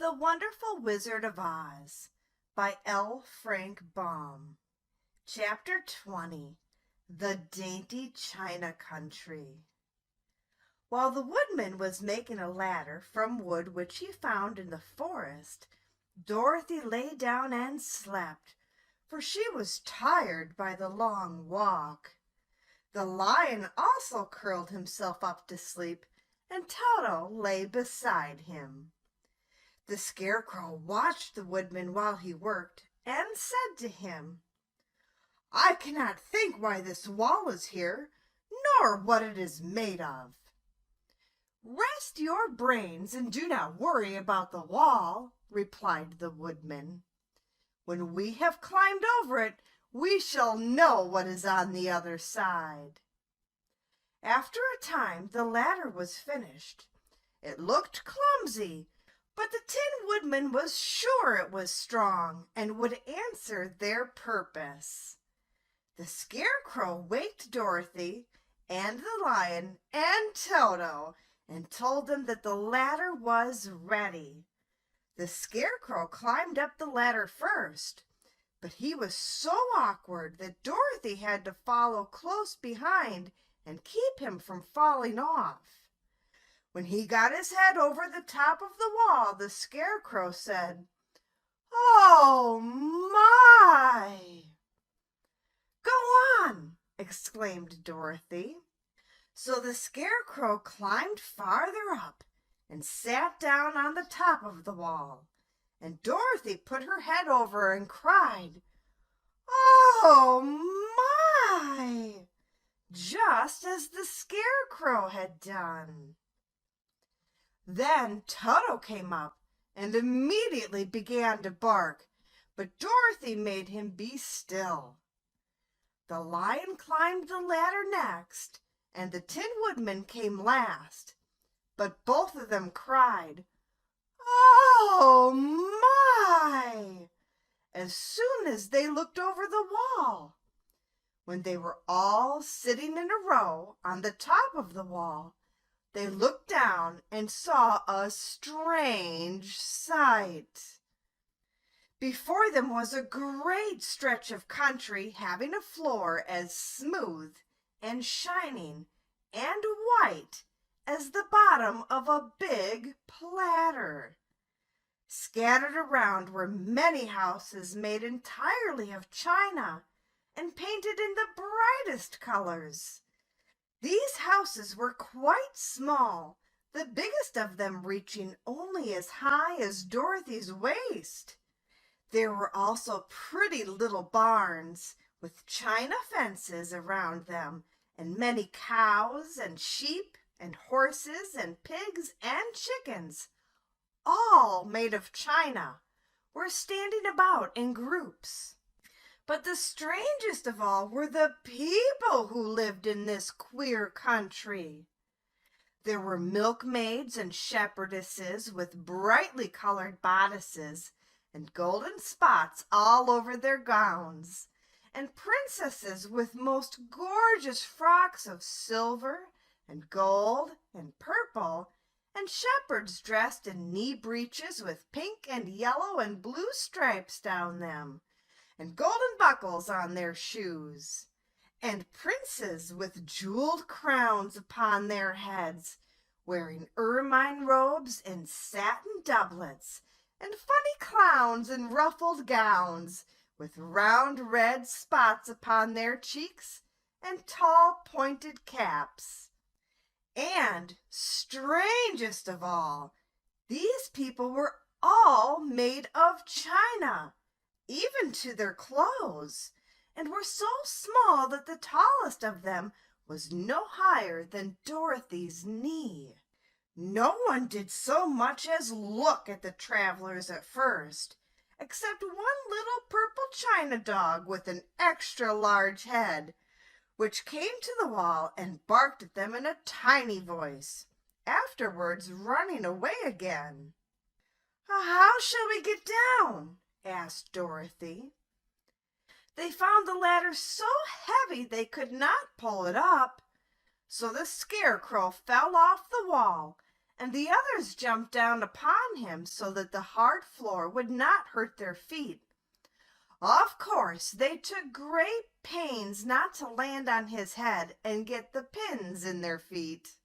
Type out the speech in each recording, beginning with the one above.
The Wonderful Wizard of Oz by L. Frank Baum. Chapter 20. The Dainty China Country. While the woodman was making a ladder from wood which he found in the forest, Dorothy lay down and slept, for she was tired by the long walk. The lion also curled himself up to sleep, and Toto lay beside him. The Scarecrow watched the woodman while he worked, and said to him, "I cannot think why this wall is here, nor what it is made of." "Rest your brains and do not worry about the wall," replied the woodman. "When we have climbed over it, we shall know what is on the other side." After a time, the ladder was finished. It looked clumsy, but the Tin Woodman was sure it was strong and would answer their purpose. The Scarecrow waked Dorothy and the lion and Toto and told them that the ladder was ready. The Scarecrow climbed up the ladder first, but he was so awkward that Dorothy had to follow close behind and keep him from falling off. When he got his head over the top of the wall, the Scarecrow said, "Oh, my!" "Go on!" exclaimed Dorothy. So the Scarecrow climbed farther up and sat down on the top of the wall, and Dorothy put her head over and cried, "Oh, my!" just as the Scarecrow had done. Then Toto came up and immediately began to bark, but Dorothy made him be still. The lion climbed the ladder next, and the Tin Woodman came last, but both of them cried, "Oh, my!" as soon as they looked over the wall. When they were all sitting in a row on the top of the wall, they looked down and saw a strange sight. Before them was a great stretch of country having a floor as smooth and shining and white as the bottom of a big platter. Scattered around were many houses made entirely of china and painted in the brightest colors. These houses were quite small, the biggest of them reaching only as high as Dorothy's waist. There were also pretty little barns with china fences around them, and many cows and sheep and horses and pigs and chickens, all made of china, were standing about in groups. But the strangest of all were the people who lived in this queer country. There were milkmaids and shepherdesses with brightly colored bodices and golden spots all over their gowns, and princesses with most gorgeous frocks of silver and gold and purple, and shepherds dressed in knee breeches with pink and yellow and blue stripes down them, and golden buckles on their shoes, and princes with jeweled crowns upon their heads, wearing ermine robes and satin doublets, and funny clowns in ruffled gowns, with round red spots upon their cheeks, and tall pointed caps. And, strangest of all, these people were all made of china, even to their clothes, and were so small that the tallest of them was no higher than Dorothy's knee. No one did so much as look at the travelers at first, except one little purple china dog with an extra large head, which came to the wall and barked at them in a tiny voice, afterwards running away again. "How shall we get down?" asked Dorothy. They found the ladder so heavy they could not pull it up, so the Scarecrow fell off the wall and the others jumped down upon him so that the hard floor would not hurt their feet. Of course, they took great pains not to land on his head and get the pins in their feet.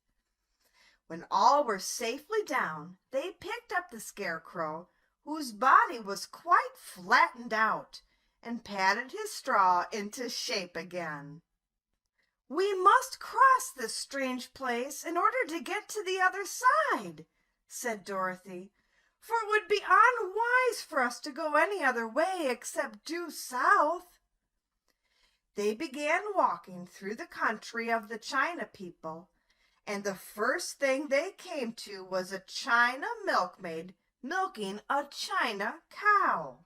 When all were safely down, they picked up the Scarecrow, whose body was quite flattened out, and patted his straw into shape again. "We must cross this strange place in order to get to the other side," said Dorothy, "for it would be unwise for us to go any other way except due south." They began walking through the country of the China people, and the first thing they came to was a China milkmaid milking a China cow.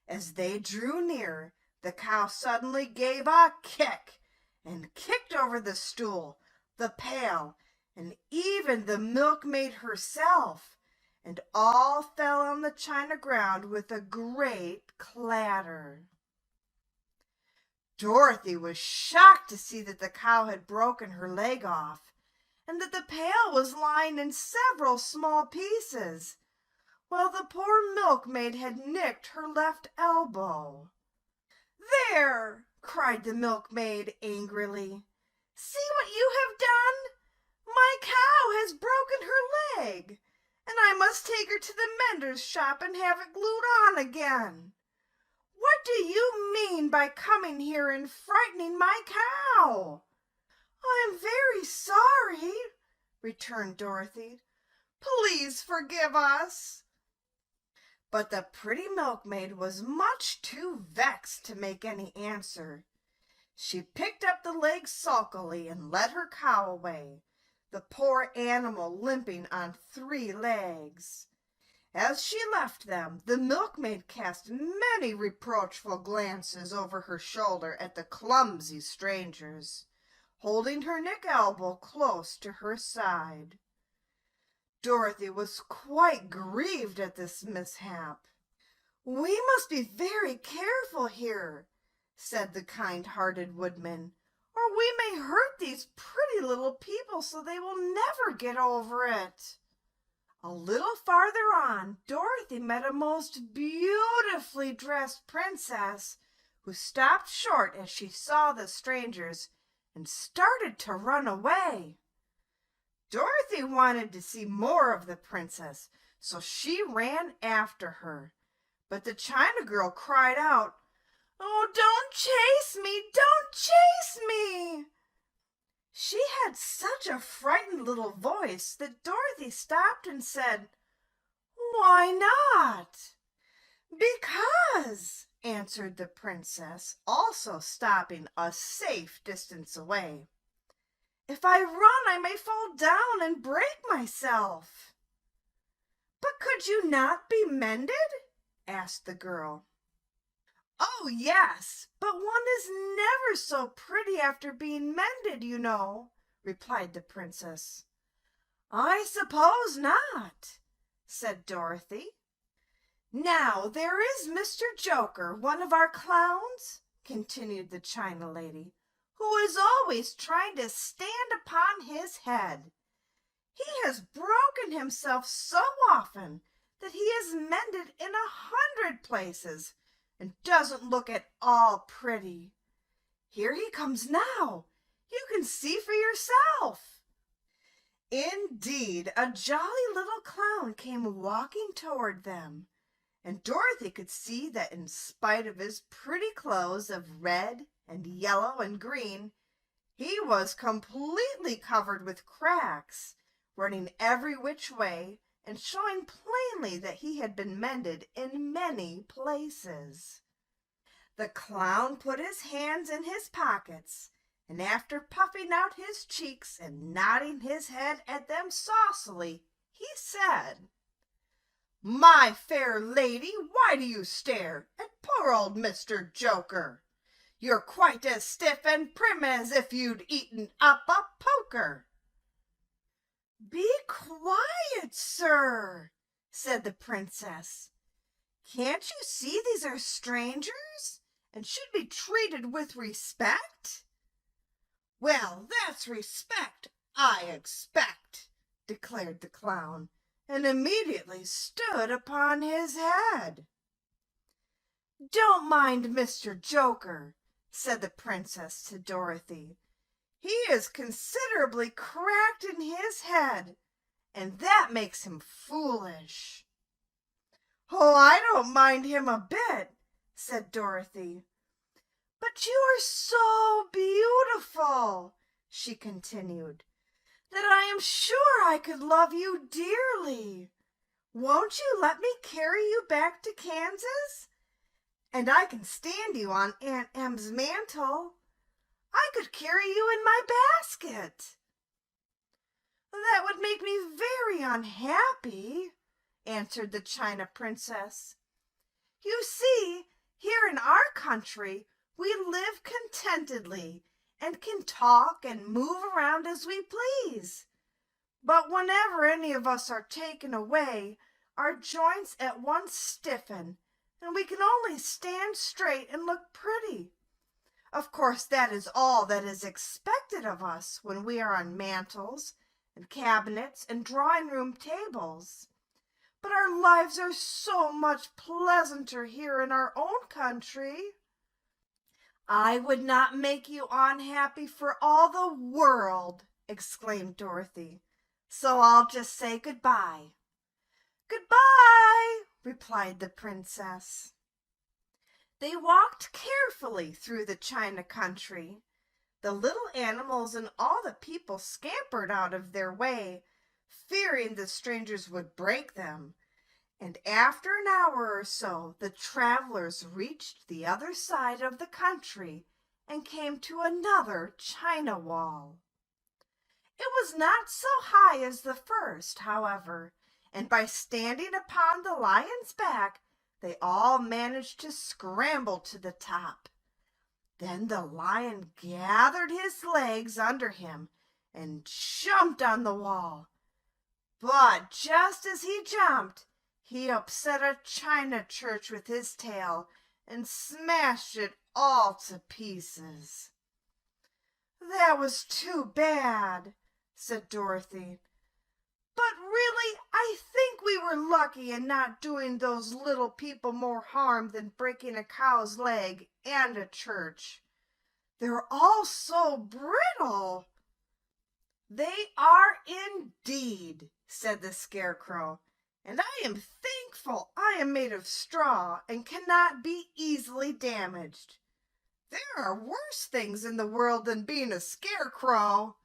As they drew near, the cow suddenly gave a kick and kicked over the stool, the pail, and even the milkmaid herself, and all fell on the china ground with a great clatter. Dorothy was shocked to see that the cow had broken her leg off, and that the pail was lying in several small pieces, while the poor milkmaid had nicked her left elbow. "There!" cried the milkmaid angrily. "See what you have done? My cow has broken her leg, and I must take her to the mender's shop and have it glued on again. What do you mean by coming here and frightening my cow?" "I'm very sorry," returned Dorothy. "Please forgive us." But the pretty milkmaid was much too vexed to make any answer. She picked up the leg sulkily and led her cow away, the poor animal limping on 3 legs. As she left them, the milkmaid cast many reproachful glances over her shoulder at the clumsy strangers, holding her nick elbow close to her side. Dorothy was quite grieved at this mishap. "We must be very careful here," said the kind-hearted woodman, "or we may hurt these pretty little people so they will never get over it." A little farther on, Dorothy met a most beautifully dressed princess who stopped short as she saw the strangers and started to run away. Dorothy wanted to see more of the princess, so she ran after her. But the China girl cried out, "Oh, don't chase me! Don't chase me!" She had such a frightened little voice that Dorothy stopped and said, "Why not?" "Because," answered the princess, also stopping a safe distance away, "if I run, I may fall down and break myself." "But could you not be mended?" asked the girl. "Oh, yes, but one is never so pretty after being mended, you know," replied the princess. "I suppose not," said Dorothy. "Now, there is Mr. Joker, one of our clowns," continued the China lady, "who is always trying to stand upon his head. He has broken himself so often that he is mended in 100 places and doesn't look at all pretty. Here he comes now. You can see for yourself." Indeed, a jolly little clown came walking toward them, and Dorothy could see that in spite of his pretty clothes of red and yellow and green, he was completely covered with cracks, running every which way and showing plainly that he had been mended in many places. The clown put his hands in his pockets, and after puffing out his cheeks and nodding his head at them saucily, he said, "My fair lady, why do you stare at poor old Mr. Joker? You're quite as stiff and prim as if you'd eaten up a poker." "Be quiet, sir," said the princess. "Can't you see these are strangers and should be treated with respect?" "Well, that's respect, I expect," declared the clown, and immediately stood upon his head. "Don't mind Mr. Joker," said the princess to Dorothy. "He is considerably cracked in his head, and that makes him foolish." "Oh, I don't mind him a bit," said Dorothy. "But you are so beautiful," she continued, "that I am sure I could love you dearly. Won't you let me carry you back to Kansas? And I can stand you on Aunt Em's mantle. I could carry you in my basket." "That would make me very unhappy," answered the China Princess. "You see, here in our country, we live contentedly and can talk and move around as we please. But whenever any of us are taken away, our joints at once stiffen, and we can only stand straight and look pretty. Of course, that is all that is expected of us when we are on mantles and cabinets and drawing-room tables. But our lives are so much pleasanter here in our own country." "I would not make you unhappy for all the world," exclaimed Dorothy. "So I'll just say goodbye." "Goodbye," replied the princess. They walked carefully through the China country. The little animals and all the people scampered out of their way, fearing the strangers would break them. And after an hour or so, the travelers reached the other side of the country and came to another China wall. It was not so high as the first, however, and by standing upon the lion's back, they all managed to scramble to the top. Then the lion gathered his legs under him and jumped on the wall. But just as he jumped, he upset a china church with his tail and smashed it all to pieces. "That was too bad," said Dorothy. "But really, I think we were lucky in not doing those little people more harm than breaking a cow's leg and a church. They're all so brittle." "They are indeed," said the Scarecrow, "and I am thankful I am made of straw and cannot be easily damaged. There are worse things in the world than being a scarecrow."